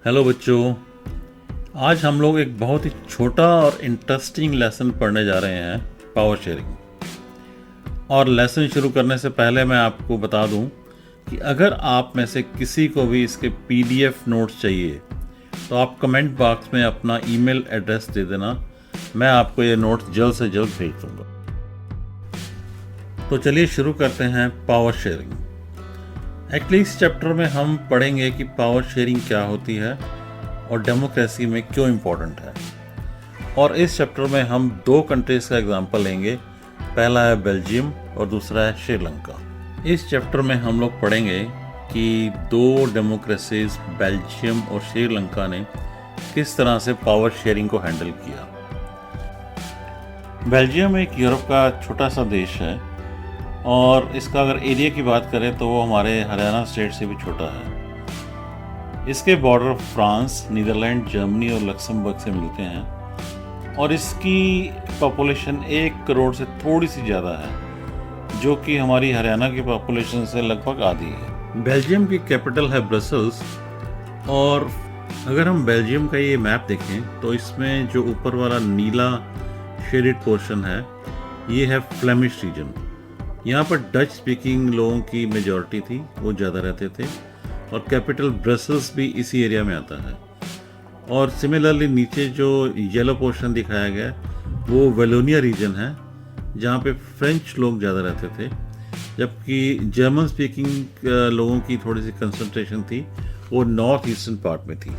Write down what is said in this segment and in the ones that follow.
Hello बच्चों। आज हम लोग एक बहुत ही छोटा और इंटरेस्टिंग लेसन पढ़ने जा रहे हैं, पावर शेयरिंग। और लेसन शुरू करने से पहले मैं आपको बता दूं कि अगर आप में से किसी को भी इसके पीडीएफ नोट्स चाहिए तो आप कमेंट बॉक्स में अपना ईमेल एड्रेस दे देना। मैं आपको ये नोट्स जल्द से जल्द भेज दूंगा। तो चलिए शुरू करते हैं पावर शेयरिंग। एक्चुअली इस चैप्टर में हम पढ़ेंगे कि पावर शेयरिंग क्या होती है और डेमोक्रेसी में क्यों इम्पोर्टेंट है। और इस चैप्टर में हम दो कंट्रीज का एग्जांपल लेंगे। पहला है बेल्जियम और दूसरा है श्रीलंका। इस चैप्टर में हम लोग पढ़ेंगे कि दो डेमोक्रेसीज बेल्जियम और श्रीलंका ने किस तरह से पावर शेयरिंग को हैंडल किया। बेल्जियम एक यूरोप का छोटा सा देश है और इसका अगर एरिया की बात करें तो वो हमारे हरियाणा स्टेट से भी छोटा है। इसके बॉर्डर फ्रांस, नीदरलैंड, जर्मनी और लक्समबर्ग से मिलते हैं और इसकी पॉपुलेशन 1 करोड़ से थोड़ी सी ज़्यादा है, जो कि हमारी हरियाणा की पॉपुलेशन से लगभग आधी है। बेल्जियम की कैपिटल है ब्रसल्स। और अगर हम बेल्जियम का ये मैप देखें तो इसमें जो ऊपर वाला नीला शेडेड पोर्शन है ये है फ्लेमिश रीजन। यहाँ पर डच स्पीकिंग लोगों की मेजॉरिटी थी, वो ज़्यादा रहते थे और कैपिटल ब्रसल्स भी इसी एरिया में आता है। और सिमिलरली नीचे जो येलो पोर्शन दिखाया गया वो वेलोनिया रीजन है, जहाँ पे फ्रेंच लोग ज़्यादा रहते थे, जबकि जर्मन स्पीकिंग लोगों की थोड़ी सी कंसंट्रेशन थी, वो नॉर्थ ईस्टर्न पार्ट में थी।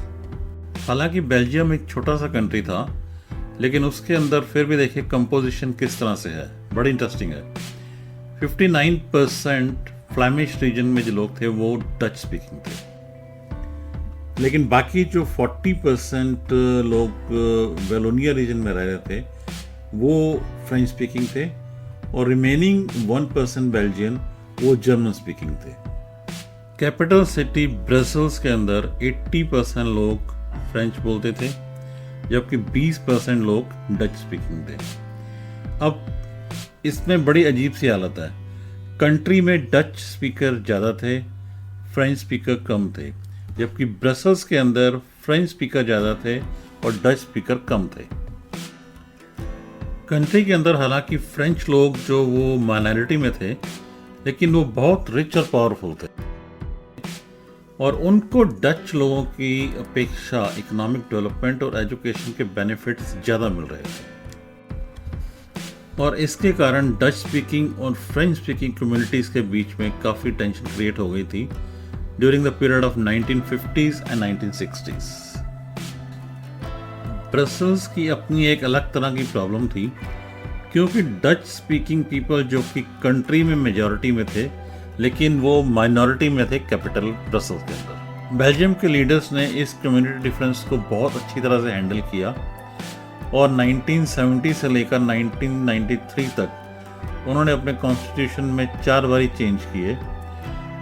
हालांकि बेल्जियम एक छोटा सा कंट्री था, लेकिन उसके अंदर फिर भी देखिए कंपोजिशन किस तरह से है, बड़ी इंटरेस्टिंग है। 59% फ्लैमिश रीजन में जो लोग थे वो डच स्पीकिंग थे, लेकिन बाकी जो 40% लोग वेलोनिया रीजन में रह रहे थे वो फ्रेंच स्पीकिंग थे और रिमेनिंग 1% बेल्जियन वो जर्मन स्पीकिंग थे। कैपिटल सिटी ब्रसल्स के अंदर 80% लोग फ्रेंच बोलते थे, जबकि 20% लोग डच स्पीकिंग थे। अब इसमें बड़ी अजीब सी हालत है। कंट्री में डच स्पीकर ज़्यादा थे, फ्रेंच स्पीकर कम थे, जबकि ब्रसल्स के अंदर फ्रेंच स्पीकर ज़्यादा थे और डच स्पीकर कम थे। कंट्री के अंदर हालांकि फ्रेंच लोग जो वो माइनॉरिटी में थे, लेकिन वो बहुत रिच और पावरफुल थे और उनको डच लोगों की अपेक्षा इकोनॉमिक डेवलपमेंट और एजुकेशन के बेनिफिट्स ज़्यादा मिल रहे थे। और इसके कारण डच स्पीकिंग और फ्रेंच स्पीकिंग कम्युनिटीज़ के बीच में काफ़ी टेंशन क्रिएट हो गई थी during the period of 1950s and 1960s। Brussels की अपनी एक अलग तरह की प्रॉब्लम थी, क्योंकि डच स्पीकिंग पीपल जो कि कंट्री में मेजॉरिटी में थे, लेकिन वो माइनॉरिटी में थे कैपिटल ब्रसल्स के अंदर। बेल्जियम के लीडर्स ने इस कम्युनिटी डिफरेंस को बहुत अच्छी तरह से हैंडल किया और 1970 से लेकर 1993 तक उन्होंने अपने कॉन्स्टिट्यूशन में 4 बारी चेंज किए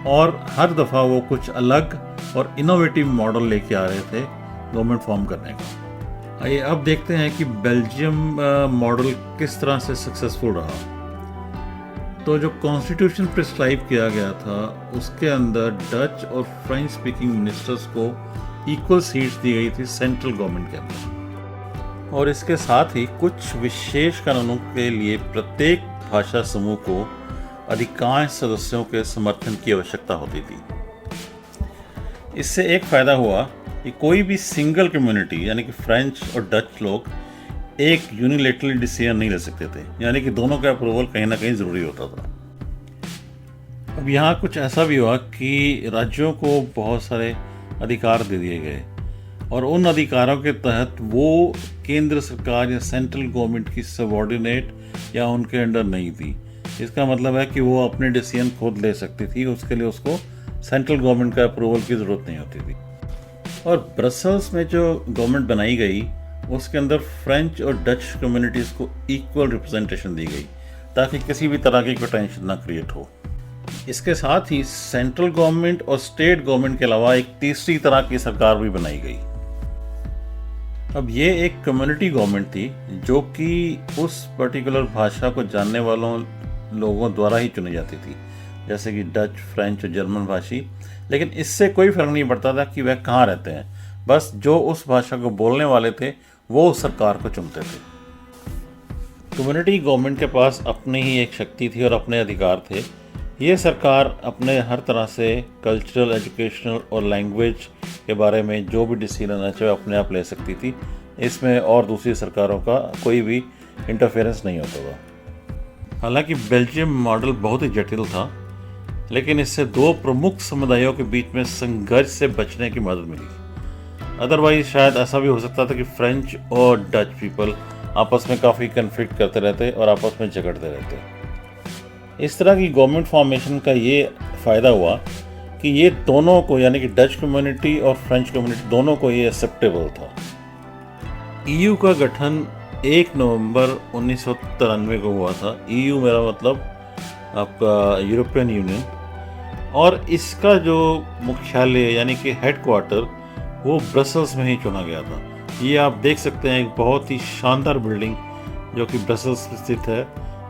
और हर दफ़ा वो कुछ अलग और इनोवेटिव मॉडल लेके आ रहे थे गवर्नमेंट फॉर्म करने का। आइए अब देखते हैं कि बेल्जियम मॉडल किस तरह से सक्सेसफुल रहा। तो जो कॉन्स्टिट्यूशन प्रिस्क्राइब किया गया था उसके अंदर डच और फ्रेंच स्पीकिंग मिनिस्टर्स को इक्वल सीट्स दी गई थी सेंट्रल गवर्नमेंट के अंदर, और इसके साथ ही कुछ विशेष कानूनों के लिए प्रत्येक भाषा समूह को अधिकांश सदस्यों के समर्थन की आवश्यकता होती थी। इससे एक फ़ायदा हुआ कि कोई भी सिंगल कम्युनिटी यानी कि फ्रेंच और डच लोग एक यूनिलेटरली डिसीजन नहीं ले सकते थे, यानी कि दोनों का अप्रूवल कहीं ना कहीं ज़रूरी होता था। अब यहाँ कुछ ऐसा भी हुआ कि राज्यों को बहुत सारे अधिकार दे दिए गए और उन अधिकारों के तहत वो केंद्र सरकार या सेंट्रल गवर्नमेंट की सबऑर्डिनेट या उनके अंडर नहीं थी। इसका मतलब है कि वो अपने डिसीजन खुद ले सकती थी, उसके लिए उसको सेंट्रल गवर्नमेंट का अप्रूवल की ज़रूरत नहीं होती थी। और ब्रसल्स में जो गवर्नमेंट बनाई गई उसके अंदर फ्रेंच और डच कम्युनिटीज़ को इक्वल रिप्रेजेंटेशन दी गई, ताकि किसी भी तरह की कोई टेंशन ना क्रिएट हो। इसके साथ ही सेंट्रल गवर्नमेंट और स्टेट गवर्नमेंट के अलावा एक तीसरी तरह की सरकार भी बनाई गई। अब ये एक कम्युनिटी गवर्नमेंट थी जो कि उस पर्टिकुलर भाषा को जानने वालों लोगों द्वारा ही चुनी जाती थी, जैसे कि डच, फ्रेंच और जर्मन भाषी। लेकिन इससे कोई फर्क नहीं पड़ता था कि वह कहाँ रहते हैं, बस जो उस भाषा को बोलने वाले थे वो उस सरकार को चुनते थे। कम्युनिटी गवर्नमेंट के पास अपनी ही एक शक्ति थी और अपने अधिकार थे। ये सरकार अपने हर तरह से कल्चरल, एजुकेशनल और लैंग्वेज के बारे में जो भी डिसीजन है चाहे अपने आप ले सकती थी। इसमें और दूसरी सरकारों का कोई भी इंटरफेरेंस नहीं होता था। हालांकि बेल्जियम मॉडल बहुत ही जटिल था, लेकिन इससे दो प्रमुख समुदायों के बीच में संघर्ष से बचने की मदद मिली। अदरवाइज शायद ऐसा भी हो सकता था कि फ्रेंच और डच पीपल आपस में काफ़ी कन्फ्लिक्ट करते रहते और आपस में झगड़ते रहते। इस तरह की गवर्नमेंट फॉर्मेशन का ये फ़ायदा हुआ कि ये दोनों को, यानी कि डच कम्युनिटी और फ्रेंच कम्युनिटी दोनों को ये एक्सेप्टेबल था। ईयू का गठन 1 नवंबर 1993 को हुआ था। ईयू मेरा मतलब आपका यूरोपियन यूनियन, और इसका जो मुख्यालय यानी कि हेडक्वार्टर वो ब्रसल्स में ही चुना गया था। ये आप देख सकते हैं, एक बहुत ही शानदार बिल्डिंग जो कि ब्रसल्स में स्थित है,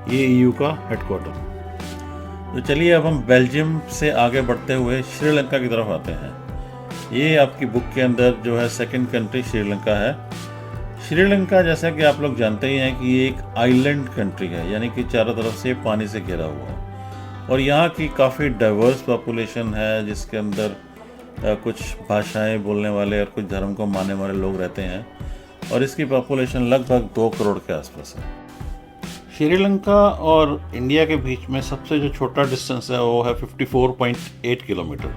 ये ईयू का हेडक्वार्टर। तो चलिए अब हम बेल्जियम से आगे बढ़ते हुए श्रीलंका की तरफ आते हैं। ये आपकी बुक के अंदर जो है सेकंड कंट्री श्रीलंका है। श्रीलंका जैसा कि आप लोग जानते ही हैं कि ये एक आइलैंड कंट्री है, यानी कि चारों तरफ से पानी से घिरा हुआ है और यहाँ की काफ़ी डाइवर्स पॉपुलेशन है, जिसके अंदर कुछ भाषाएं बोलने वाले और कुछ धर्म को मानने वाले लोग रहते हैं और इसकी पॉपुलेशन लगभग 2 करोड़ के आसपास है। श्रीलंका और इंडिया के बीच में सबसे जो छोटा डिस्टेंस है वो है 54.8 किलोमीटर,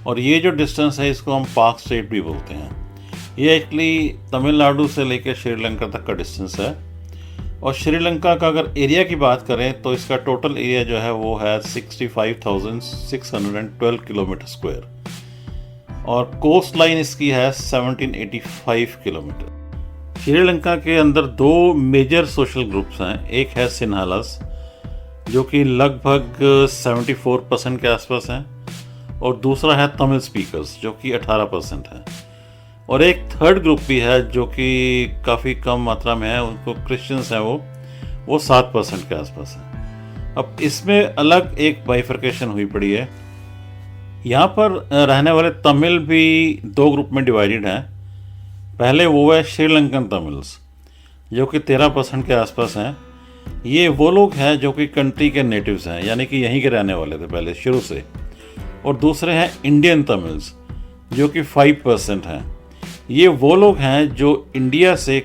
और ये जो डिस्टेंस है इसको हम पाक स्टेट भी बोलते हैं। ये एक्चुअली तमिलनाडु से लेकर श्रीलंका तक का डिस्टेंस है। और श्रीलंका का अगर एरिया की बात करें तो इसका टोटल एरिया जो है वो है 65,612 किलोमीटर स्क्वायर, और कोस्ट लाइन इसकी है 1785 किलोमीटर। श्रीलंका के अंदर 2 मेजर सोशल ग्रुप्स हैं। एक है सिन्हालास जो कि लगभग 74% के आसपास हैं, और दूसरा है तमिल स्पीकर्स जो कि 18% है, और एक थर्ड ग्रुप भी है जो कि काफ़ी कम मात्रा में है, उनको क्रिश्चियंस हैं वो 7% के आसपास है। अब इसमें अलग एक बाइफर्केशन हुई पड़ी है। यहाँ पर रहने वाले तमिल भी 2 ग्रुप में डिवाइडेड हैं। पहले वो है श्रीलंकन तमिल्स जो कि 13% के आसपास हैं। ये वो लोग हैं जो कि कंट्री के नेटिव्स हैं, यानी कि यहीं के रहने वाले थे पहले शुरू से। और दूसरे हैं इंडियन तमिल्स जो कि 5% हैं। ये वो लोग हैं जो इंडिया से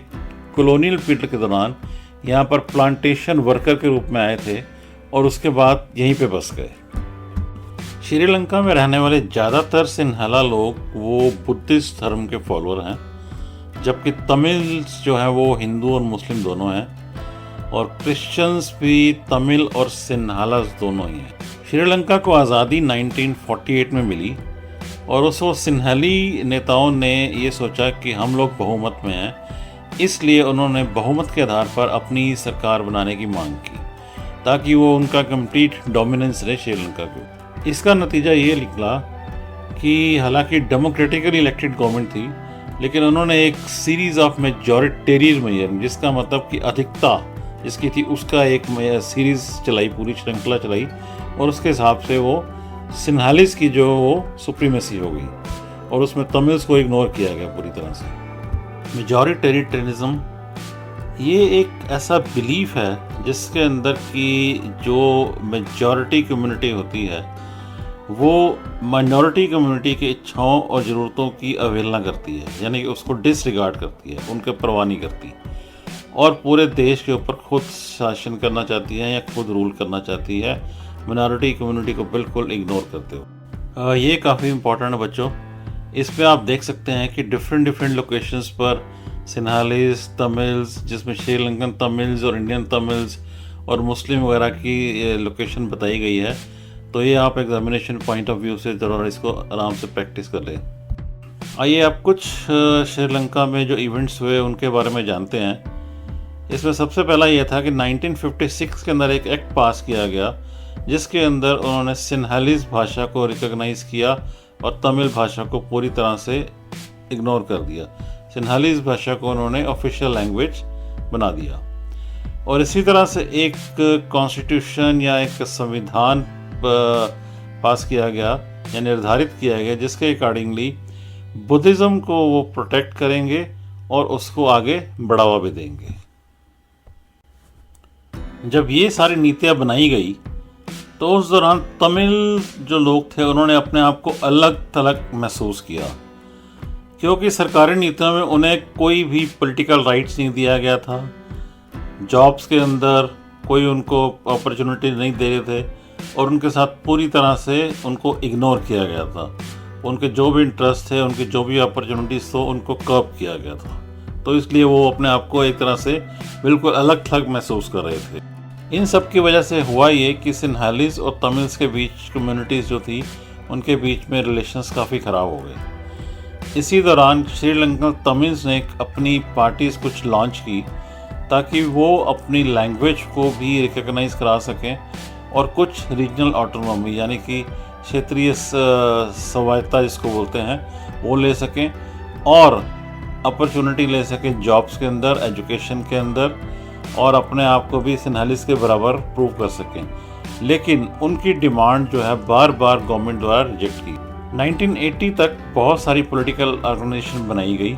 कॉलोनियल पीरियड के दौरान यहाँ पर प्लांटेशन वर्कर के रूप में आए थे और उसके बाद यहीं पे बस गए। श्रीलंका में रहने वाले ज़्यादातर सिन्हाला लोग वो बुद्धिस्ट धर्म के फॉलोअर हैं, जबकि तमिल्स जो हैं वो हिंदू और मुस्लिम दोनों हैं, और क्रिश्चियंस भी तमिल और सिन्हालास दोनों ही हैं। श्रीलंका को आज़ादी 1948 में मिली और उस वक्त सिन्हाली नेताओं ने ये सोचा कि हम लोग बहुमत में हैं, इसलिए उन्होंने बहुमत के आधार पर अपनी सरकार बनाने की मांग की ताकि वो उनका कंप्लीट डोमिनेंस रहे श्रीलंका को। इसका नतीजा ये निकला कि हालांकि डेमोक्रेटिकली इलेक्टेड गवर्नमेंट थी, लेकिन उन्होंने एक सीरीज़ ऑफ मेजॉरिटेरियन मेजर, जिसका मतलब कि अधिकता जिसकी थी उसका एक सीरीज़ चलाई, पूरी श्रृंखला चलाई, और उसके हिसाब से वो सिन्हालिस की जो वो सुप्रीमेसी हो गई और उसमें तमिल्स को इग्नोर किया गया पूरी तरह से। मेजॉरिटेरियनिज्म ये एक ऐसा बिलीफ है जिसके अंदर की जो मेजॉरिटी कम्युनिटी होती है वो माइनॉरिटी कम्युनिटी की इच्छाओं और ज़रूरतों की अवहेलना करती है, यानी कि उसको डिसरिगार्ड करती है, उनके परवाह नहीं करती, और पूरे देश के ऊपर खुद शासन करना चाहती है या खुद रूल करना चाहती है, माइनॉरिटी कम्युनिटी को बिल्कुल इग्नोर करते हो। ये काफ़ी इंपॉर्टेंट है बच्चों। इस पे आप देख सकते हैं कि डिफरेंट लोकेशंस पर सिन्हालिस, तमिल्स, जिसमें श्रीलंकन तमिल्स और इंडियन तमिल्स और मुस्लिम वगैरह की लोकेशन बताई गई है। तो ये आप एग्जामिनेशन पॉइंट ऑफ व्यू से ज़रूर इसको आराम से प्रैक्टिस कर लें। आइए आप कुछ श्रीलंका में जो इवेंट्स हुए उनके बारे में जानते हैं। इसमें सबसे पहला ये था कि 1956 के अंदर एक एक्ट पास किया गया जिसके अंदर उन्होंने सिन्हालिस भाषा को रिकॉग्नाइज़ किया और तमिल भाषा को पूरी तरह से इग्नोर कर दिया। सिन्हालिस भाषा को उन्होंने ऑफिशियल लैंग्वेज बना दिया। और इसी तरह से एक कॉन्स्टिट्यूशन या एक संविधान पास किया गया या निर्धारित किया गया जिसके अकॉर्डिंगली बुद्धिज़्म को वो प्रोटेक्ट करेंगे और उसको आगे बढ़ावा भी देंगे। जब ये सारी नीतियाँ बनाई गई तो उस दौरान तमिल जो लोग थे उन्होंने अपने आप को अलग थलग महसूस किया, क्योंकि सरकारी नीतियों में उन्हें कोई भी पॉलिटिकल राइट्स नहीं दिया गया था। जॉब्स के अंदर कोई उनको अपॉर्चुनिटी नहीं दे रहे थे और उनके साथ पूरी तरह से उनको इग्नोर किया गया था। उनके जो भी इंटरेस्ट थे, उनकी जो भी अपॉर्चुनिटीज़ थो, उनको कर्ब किया गया था। तो इसलिए वो अपने आप को एक तरह से बिल्कुल अलग थलग महसूस कर रहे थे। इन सब की वजह से हुआ ये कि सिन्हालीज और तमिल्स के बीच कम्युनिटीज़ जो थी उनके बीच में रिलेशंस काफ़ी ख़राब हो गए। इसी दौरान श्रीलंकन तमिल्स ने अपनी पार्टीज़ कुछ लॉन्च की ताकि वो अपनी लैंग्वेज को भी रिकग्नाइज़ करा सकें और कुछ रीजनल ऑटोनॉमी यानी कि क्षेत्रीय स्वायत्तता जिसको बोलते हैं वो ले सकें और अपॉर्चुनिटी ले सकें जॉब्स के अंदर, एजुकेशन के अंदर, और अपने आप को भी सिन्हालीज के बराबर प्रूव कर सकें। लेकिन उनकी डिमांड जो है बार बार गवर्नमेंट द्वारा रिजेक्ट की। 1980 तक बहुत सारी पॉलिटिकल ऑर्गेनाइजेशन बनाई गई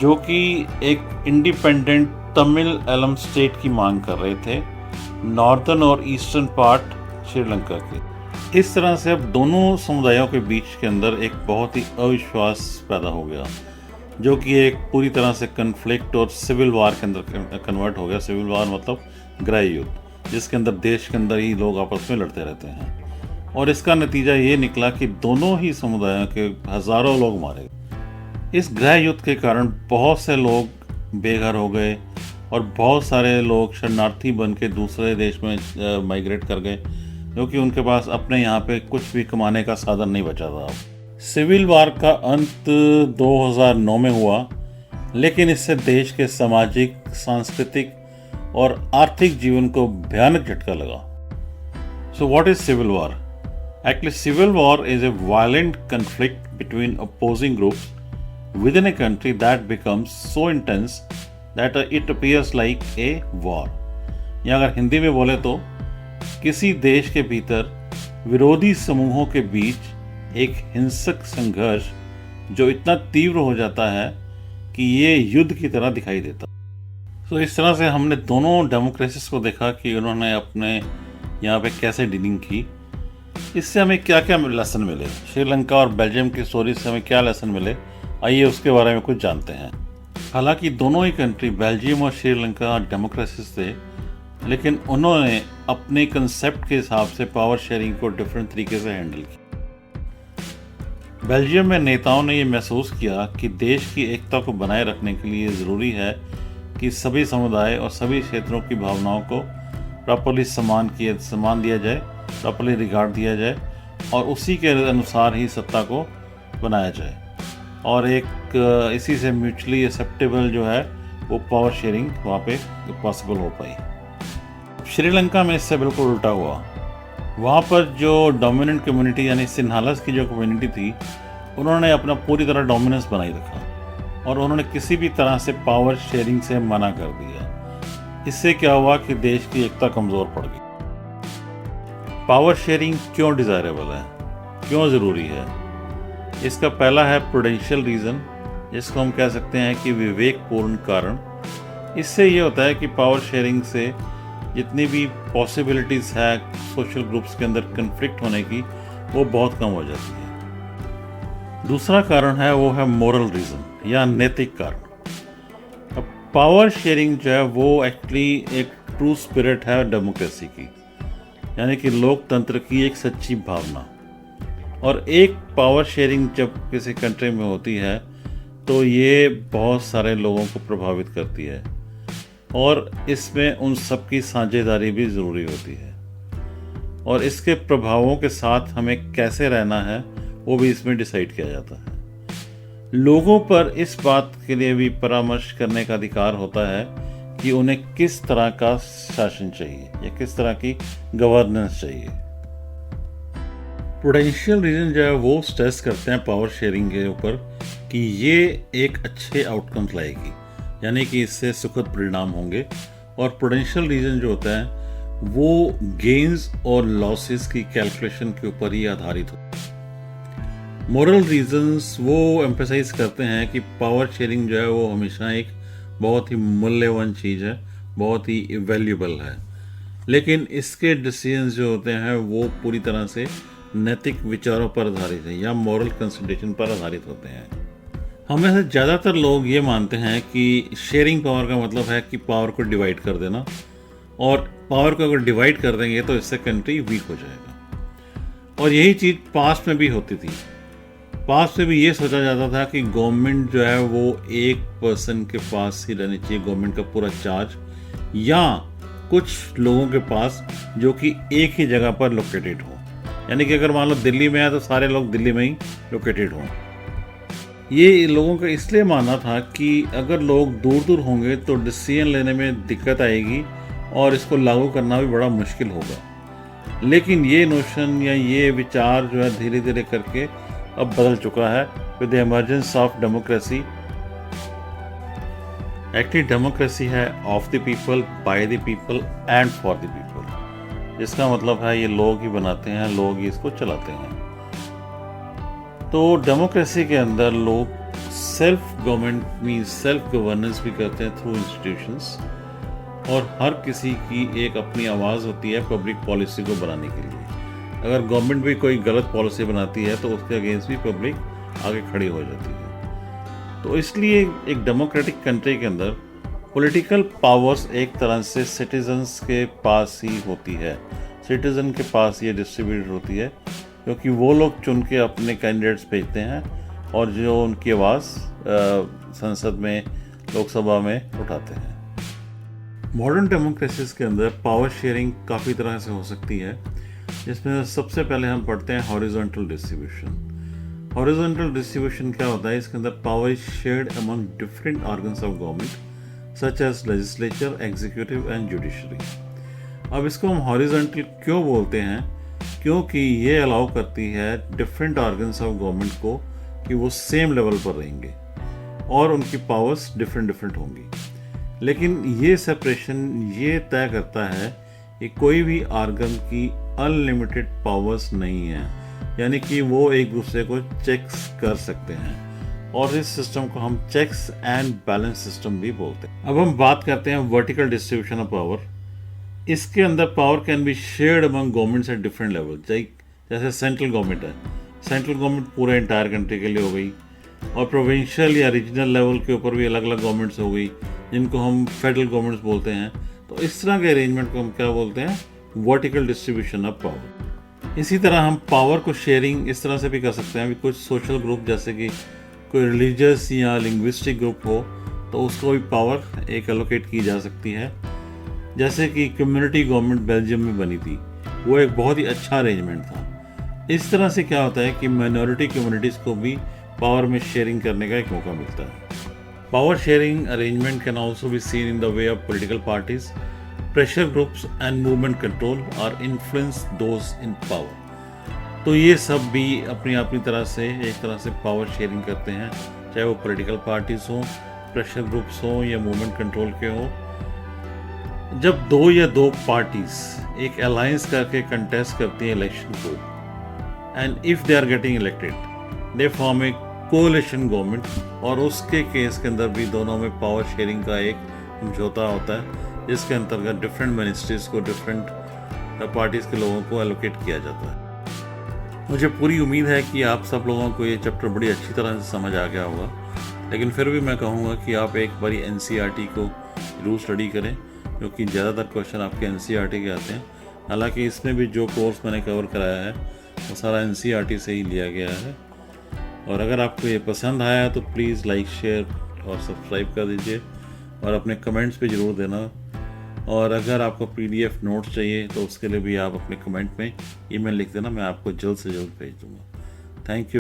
जो कि एक इंडिपेंडेंट तमिल एलम स्टेट की मांग कर रहे थे, नॉर्दर्न और ईस्टर्न पार्ट श्रीलंका के। इस तरह से अब दोनों समुदायों के बीच के अंदर एक बहुत ही अविश्वास पैदा हो गया, जो कि एक पूरी तरह से कन्फ्लिक्ट और सिविल वार के अंदर कन्वर्ट हो गया। सिविल वार मतलब गृह युद्ध, जिसके अंदर देश के अंदर ही लोग आपस में लड़ते रहते हैं। और इसका नतीजा ये निकला कि दोनों ही समुदायों के हज़ारों लोग मारे गए। इस गृह युद्ध के कारण बहुत से लोग बेघर हो गए और बहुत सारे लोग शरणार्थी बन के दूसरे देश में माइग्रेट कर गए, क्योंकि उनके पास अपने यहाँ पे कुछ भी कमाने का साधन नहीं बचा था। सिविल वार का अंत 2009 में हुआ, लेकिन इससे देश के सामाजिक, सांस्कृतिक और आर्थिक जीवन को भयानक झटका लगा। So what is civil war? Actually, civil war is a violent conflict between opposing groups within a country that becomes so intense that it appears like a war. या अगर हिंदी में बोले तो किसी देश के भीतर विरोधी समूहों के बीच एक हिंसक संघर्ष जो इतना तीव्र हो जाता है कि ये युद्ध की तरह दिखाई देता। तो इस तरह से हमने दोनों डेमोक्रेसीज को देखा कि उन्होंने अपने यहाँ पे कैसे डीलिंग की। इससे हमें क्या क्या लेसन मिले, श्रीलंका और बेल्जियम की स्टोरी से हमें क्या लेसन मिले, आइए उसके बारे में कुछ जानते हैं। हालांकि दोनों ही कंट्री, बेल्जियम और श्रीलंका, डेमोक्रेसीज थे, लेकिन उन्होंने अपने कंसेप्ट के हिसाब से पावर शेयरिंग को डिफरेंट तरीके से हैंडल किया। बेल्जियम में नेताओं ने ये महसूस किया कि देश की एकता को बनाए रखने के लिए ज़रूरी है कि सभी समुदाय और सभी क्षेत्रों की भावनाओं को प्रॉपरली सम्मान दिया जाए, प्रॉपरली रिगार्ड दिया जाए और उसी के अनुसार ही सत्ता को बनाया जाए, और एक इसी से म्यूचुअली एक्सेप्टेबल जो है वो पावर शेयरिंग वहाँ पे पॉसिबल हो पाई। श्रीलंका में इससे बिल्कुल उल्टा हुआ। वहाँ पर जो डोमिनेंट कम्युनिटी यानी सिन्हालस की जो कम्युनिटी थी, उन्होंने अपना पूरी तरह डोमिनेंस बनाए रखा और उन्होंने किसी भी तरह से पावर शेयरिंग से मना कर दिया। इससे क्या हुआ कि देश की एकता कमज़ोर पड़ गई। पावर शेयरिंग क्यों डिज़ायरेबल है, क्यों ज़रूरी है? इसका पहला है प्रूडेंशियल रीज़न, जिसको हम कह सकते हैं कि विवेकपूर्ण कारण। इससे ये होता है कि पावर शेयरिंग से जितनी भी पॉसिबिलिटीज़ है सोशल ग्रुप्स के अंदर कन्फ्लिक्ट होने की, वो बहुत कम हो जाती है। दूसरा कारण है वो है मोरल रीज़न या नैतिक कारण। अब पावर शेयरिंग जो है वो एक्चुअली एक ट्रू स्पिरिट है डेमोक्रेसी की, यानी कि लोकतंत्र की एक सच्ची भावना। और एक पावर शेयरिंग जब किसी कंट्री में होती है तो ये बहुत सारे लोगों को प्रभावित करती है और इसमें उन सब की साझेदारी भी ज़रूरी होती है, और इसके प्रभावों के साथ हमें कैसे रहना है वो भी इसमें डिसाइड किया जाता है। लोगों पर इस बात के लिए भी परामर्श करने का अधिकार होता है कि उन्हें किस तरह का शासन चाहिए या किस तरह की गवर्नेंस चाहिए। प्रूडेंशियल रीजन जो है वो स्ट्रेस करते हैं पावर शेयरिंग के ऊपर कि ये एक अच्छे आउटकम्स लाएगी, यानी कि इससे सुखद परिणाम होंगे। और प्रूडेंशियल रीजन जो होता है वो गेन्स और लॉसेस की कैलकुलेशन के ऊपर ही आधारित होता है। मोरल रीजंस वो एम्फेसाइज करते हैं कि पावर शेयरिंग जो है वो हमेशा एक बहुत ही मूल्यवान चीज़ है, बहुत ही वैल्यूबल है, लेकिन इसके डिसीजंस जो होते हैं वो पूरी तरह से नैतिक विचारों पर आधारित है या मॉरल कंसिडरेशन पर आधारित होते हैं। हम में से ज़्यादातर लोग ये मानते हैं कि शेयरिंग पावर का मतलब है कि पावर को डिवाइड कर देना, और पावर को अगर डिवाइड कर देंगे तो इससे कंट्री वीक हो जाएगा। और यही चीज़ पास्ट में भी होती थी। पास्ट में भी ये सोचा जाता था कि गवर्नमेंट जो है वो एक पर्सन के पास ही रहनी चाहिए, गवर्नमेंट का पूरा चार्ज, या कुछ लोगों के पास जो कि एक ही जगह पर लोकेटेड हो। यानी कि अगर मान लो दिल्ली में है तो सारे लोग दिल्ली में ही लोकेटेड हों। ये लोगों का इसलिए मानना था कि अगर लोग दूर दूर होंगे तो डिसीजन लेने में दिक्कत आएगी और इसको लागू करना भी बड़ा मुश्किल होगा। लेकिन ये नोशन या ये विचार जो है धीरे धीरे करके अब बदल चुका है with the emergence of democracy. Active democracy है of the people, by the people and for the people. इसका मतलब है ये लोग ही बनाते हैं, लोग ही इसको चलाते हैं। तो डेमोक्रेसी के अंदर लोग self government means self governance भी करते हैं थ्रू इंस्टीट्यूशंस, और हर किसी की एक अपनी आवाज़ होती है पब्लिक पॉलिसी को बनाने के लिए। अगर गवर्नमेंट भी कोई गलत पॉलिसी बनाती है तो उसके अगेंस्ट भी पब्लिक आगे खड़ी हो जाती है। तो इसलिए एक डेमोक्रेटिक कंट्री के अंदर पॉलिटिकल पावर्स एक तरह से सिटीजन्स के पास ही होती है, सिटीजन के पास ये डिस्ट्रीब्यूटेड होती है, क्योंकि वो लोग चुन के अपने कैंडिडेट्स भेजते हैं और जो उनकी आवाज़ संसद में, लोकसभा में उठाते हैं। मॉडर्न डेमोक्रेसीज के अंदर पावर शेयरिंग काफ़ी तरह से हो सकती है, जिसमें सबसे पहले हम पढ़ते हैं हॉरिजॉन्टल डिस्ट्रीब्यूशन। हॉरिजॉन्टल डिस्ट्रीब्यूशन क्या होता है? इसके अंदर power is shared among different organs of government such as legislature, executive and judiciary. अब इसको हम हॉरिजॉन्टल क्यों बोलते हैं? क्योंकि ये अलाउ करती है डिफरेंट ऑर्गन्स ऑफ गवर्नमेंट को कि वो सेम लेवल पर रहेंगे और उनकी पावर्स डिफरेंट होंगी। लेकिन ये सेपरेशन ये तय करता है कि कोई भी ऑर्गन की अनलिमिटेड पावर्स नहीं है, यानी कि वो एक दूसरे को चेक्स कर सकते हैं, और इस सिस्टम को हम चेक्स एंड बैलेंस सिस्टम भी बोलते हैं। अब हम बात करते हैं वर्टिकल डिस्ट्रीब्यूशन ऑफ पावर। इसके अंदर power can be shared among governments at different level. जैसे सेंट्रल गवर्नमेंट है, सेंट्रल गवर्नमेंट पूरे इंटायर कंट्री के लिए हो गई, और प्रोविंशियल या रीजनल लेवल के ऊपर भी अलग अलग गवर्नमेंट्स हो गई, जिनको हम फेडरल गवर्नमेंट्स बोलते हैं। तो इस तरह के अरेंजमेंट को हम क्या बोलते हैं? Vertical distribution of power. इसी तरह हम पावर को शेयरिंग इस तरह से भी कर सकते हैं। कुछ सोशल ग्रुप, जैसे कि कोई रिलीजियस या लिंग्विस्टिक ग्रुप हो, तो उसको भी पावर एक एलोकेट की जा सकती है। जैसे कि कम्युनिटी गवर्नमेंट बेल्जियम में बनी थी, वो एक बहुत ही अच्छा अरेंजमेंट था। इस तरह से क्या होता है कि माइनॉरिटी कम्युनिटीज़ को भी पावर में शेयरिंग करने का एक मौका मिलता है। Power sharing arrangement can also be seen in the way of political parties, pressure groups and movement control or influence those in power. तो ये सब भी अपनी तरह से एक तरह से पावर शेयरिंग करते हैं, चाहे वो पॉलिटिकल पार्टीज हों, प्रेशर ग्रुप्स हों या मूवमेंट कंट्रोल के हों। जब दो या दो पार्टीज एक अलायंस करके कंटेस्ट करती हैं इलेक्शन को, and if they are getting elected they form a coalition government, और उसके केस के अंदर भी दोनों में पावर शेयरिंग का एक समझौता होता है, जिसके अंतर्गत डिफरेंट मिनिस्ट्रीज को डिफरेंट पार्टीज के लोगों को एलोकेट किया जाता है। मुझे पूरी उम्मीद है कि आप सब लोगों को ये चैप्टर बड़ी अच्छी तरह से समझ आ गया होगा, लेकिन फिर भी मैं कहूँगा कि आप एक बारी NCERT को जरूर स्टडी करें, क्योंकि ज़्यादातर क्वेश्चन आपके NCERT के आते हैं। हालांकि इसमें भी जो कोर्स मैंने कवर कराया है वो सारा NCERT से ही लिया गया है। और अगर आपको ये पसंद आया तो प्लीज़ लाइक, शेयर और सब्सक्राइब कर दीजिए, और अपने कमेंट्स पे ज़रूर देना। और अगर आपको PDF नोट्स चाहिए तो उसके लिए भी आप अपने कमेंट में ईमेल लिख देना, मैं आपको जल्द से जल्द भेज दूँगा। Thank you.